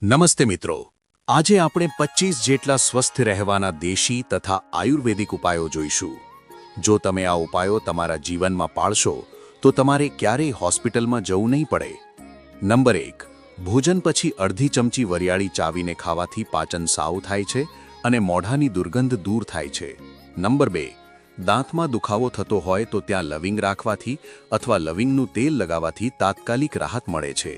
નમસ્તે મિત્રો, આજે આપણે 25 જેટલા સ્વસ્થ રહેવાના દેશી તથા આયુર્વેદિક ઉપાયો જોઈશું। જો તમે આ ઉપાયો તમારા જીવનમાં પાળશો તો તમારે ક્યારેય હોસ્પિટલમાં જવું નહીં પડે। નંબર 1, ભોજન પછી અડધી ચમચી વરિયાળી ચાવીને ખાવાથી પાચન સારું થાય છે અને મોઢાની દુર્ગંધ દૂર થાય છે। નંબર 2, દાંતમાં દુખાવો થતો હોય તો ત્યાં લવિંગ રાખવાથી અથવા લવિંગનું તેલ લગાવવાથી તાત્કાલિક રાહત મળે છે।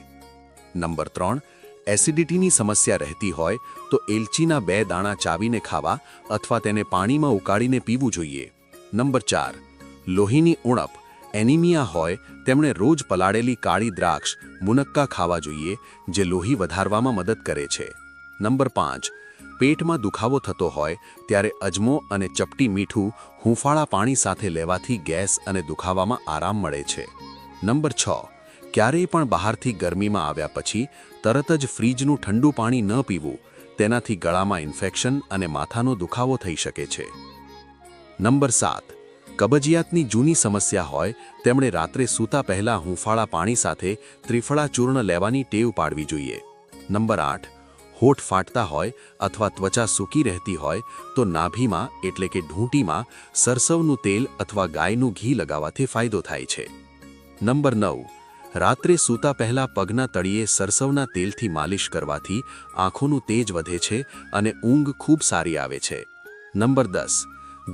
નંબર 3, એસિડિટીની સમસ્યા રહેતી હોય તો એલચીના 2 દાણા ચાવીને ખાવા અથવા તેને પાણીમાં ઉકાળીને પીવું જોઈએ। નંબર 4, લોહીની ઉણપ એનિમિયા હોય તેમણે રોજ પલાળેલી કાળી દ્રાક્ષ મુનક્કા ખાવા જોઈએ, જે લોહી વધારવામાં મદદ કરે છે। નંબર 5, પેટમાં દુખાવો થતો હોય ત્યારે અજમો અને ચપટી મીઠું હૂંફાળા પાણી સાથે લેવાથી ગેસ અને દુખાવામાં આરામ મળે છે। નંબર 6, ક્યારેય પણ બહારથી ગરમીમાં આવ્યા પછી તરત જ ફ્રીજનું ઠંડુ પાણી ન પીવું, તેનાથી ગળામાં ઇન્ફેક્શન અને માથાનો દુખાવો થઈ શકે છે। નંબર 7, કબજિયાતની જૂની સમસ્યા હોય તેમણે રાત્રે સૂતા પહેલાં હૂંફાળા પાણી સાથે ત્રિફળા ચૂર્ણ લેવાની ટેવ પાડવી જોઈએ। નંબર 8, હોઠ ફાટતા હોય અથવા ત્વચા સૂકી રહેતી હોય તો નાભીમાં એટલે કે ઢૂંટીમાં સરસવનું તેલ અથવા ગાયનું ઘી લગાવવાથી ફાયદો થાય છે। નંબર 9, રાત્રે સૂતા પહેલાં પગના તળિયે સરસવના તેલથી માલિશ કરવાથી આંખોનું તેજ વધે છે અને ઊંઘ ખૂબ સારી આવે છે। નંબર 10,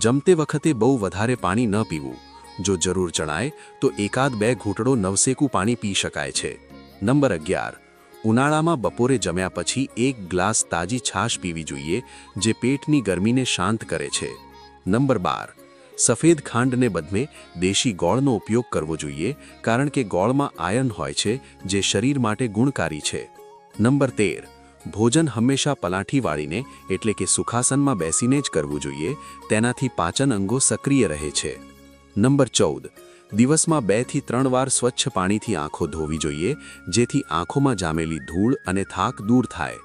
જમતે વખતે બહુ વધારે પાણી ન પીવું, જો જરૂર જણાય તો 1-2 ઘૂંટડો નવસેકું પાણી પી શકાય છે। નંબર 11, ઉનાળામાં બપોરે જમ્યા પછી 1 ગ્લાસ તાજી છાશ પીવી જોઈએ, જે પેટની ગરમીને શાંત કરે છે। નંબર 12, સફેદ ખાંડને બદલે દેશી ગોળનો ઉપયોગ કરવો જોઈએ, કારણ કે ગોળમાં આયર્ન હોય છે જે શરીર માટે ગુણકારી છે। નંબર 13, ભોજન હંમેશા પલાઠી વાળીને એટલે કે સુખાસનમાં બેસીને જ કરવું જોઈએ, તેનાથી પાચન અંગો સક્રિય રહે છે। નંબર 14, દિવસમાં 2 થી 3 વાર સ્વચ્છ પાણીથી આંખો ધોવી જોઈએ, જેથી આંખોમાં જામેલી ધૂળ અને થાક દૂર થાય।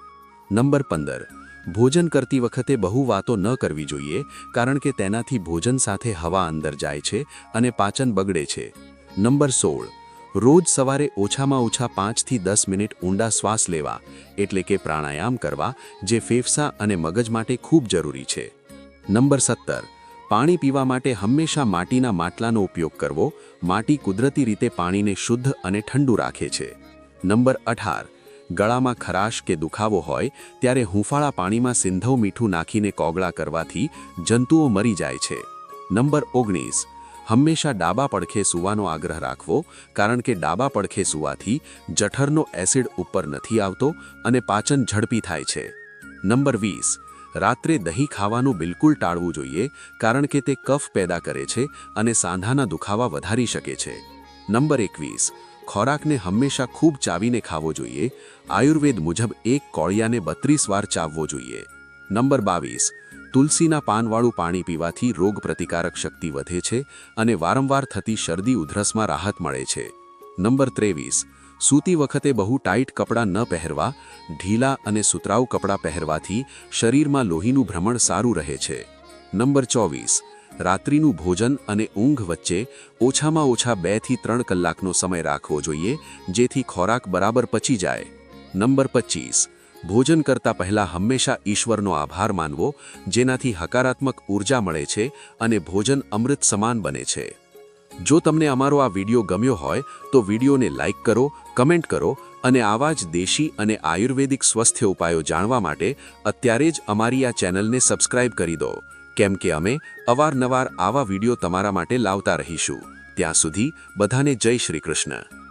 નંબર 15, ભોજન કરતી વખતે બહુ વાતો ન કરવી જોઈએ, કારણ કે તેનાથી ભોજન સાથે હવા અંદર જાય છે અને પાચન બગડે છે। નંબર 16, રોજ સવારે ઓછામાં ઓછા 5 થી 10 મિનિટ ઊંડા શ્વાસ લેવા એટલે કે પ્રાણાયામ કરવા, જે ફેફસા અને મગજ માટે ખૂબ જરૂરી છે। નંબર 17, પાણી પીવા માટે હંમેશા માટીના માટલાનો ઉપયોગ કરવો, માટી કુદરતી રીતે પાણીને શુદ્ધ અને ઠંડુ રાખે છે। નંબર 18, ગળામાં ખરાશ કે દુખાવો હોય ત્યારે હૂંફાળા પાણીમાં સિંધવ મીઠું નાખીને કોગળા કરવાથી જંતુઓ મરી જાય છે। નંબર 19, હંમેશા ડાબા પડખે સૂવાનો આગ્રહ રાખવો, કારણ કે ડાબા પડખે સૂવાથી જઠરનો એસિડ ઉપર નથી આવતો અને પાચન ઝડપી થાય છે। નંબર 20, રાત્રે દહીં ખાવાનું બિલકુલ ટાળવું જોઈએ, કારણ કે તે કફ પેદા કરે છે અને સાંધાના દુખાવા વધારી શકે છે। નંબર 21, ખોરાકને હંમેશા ખૂબ ચાવીને ખાવો જોઈએ, આયુર્વેદ મુજબ એક કોળિયાને 32 વાર ચાવવો જોઈએ। નંબર 22, તુલસીના પાનવાળું પાણી પીવાથી રોગ પ્રતિકારક શક્તિ વધે છે અને વારંવાર થતી શરદી ઉધરસમાં રાહત મળે છે। નંબર 23, સૂતી વખતે બહુ ટાઈટ કપડાં ન પહેરવા, ઢીલા અને સુતરાઉ કપડાં પહેરવાથી શરીરમાં લોહીનું ભ્રમણ સારું રહે છે। નંબર 24, રાત્રિનું ભોજન અને ઊંઘ વચ્ચે ઓછામાં ઓછા 2 થી 3 કલાકનો સમય રાખવો જોઈએ, જેથી ખોરાક બરાબર પચી જાય। નંબર 25, ભોજન કરતા પહેલાં હંમેશા ઈશ્વરનો આભાર માનવો, જેનાથી હકારાત્મક ઊર્જા મળે છે અને ભોજન અમૃત સમાન બને છે। જો તમને અમારો આ વિડીયો ગમ્યો હોય તો વિડીયોને લાઇક કરો, કમેન્ટ કરો અને આવા જ દેશી અને આયુર્વેદિક સ્વાસ્થ્ય ઉપાયો જાણવા માટે અત્યારે જ અમારી આ ચેનલને સબસ્ક્રાઇબ કરી દો, કેમ કે અમે અવારનવાર આવા વિડીયો તમારા માટે લાવતા રહીશું। ત્યાં સુધી બધાને જય શ્રી કૃષ્ણ।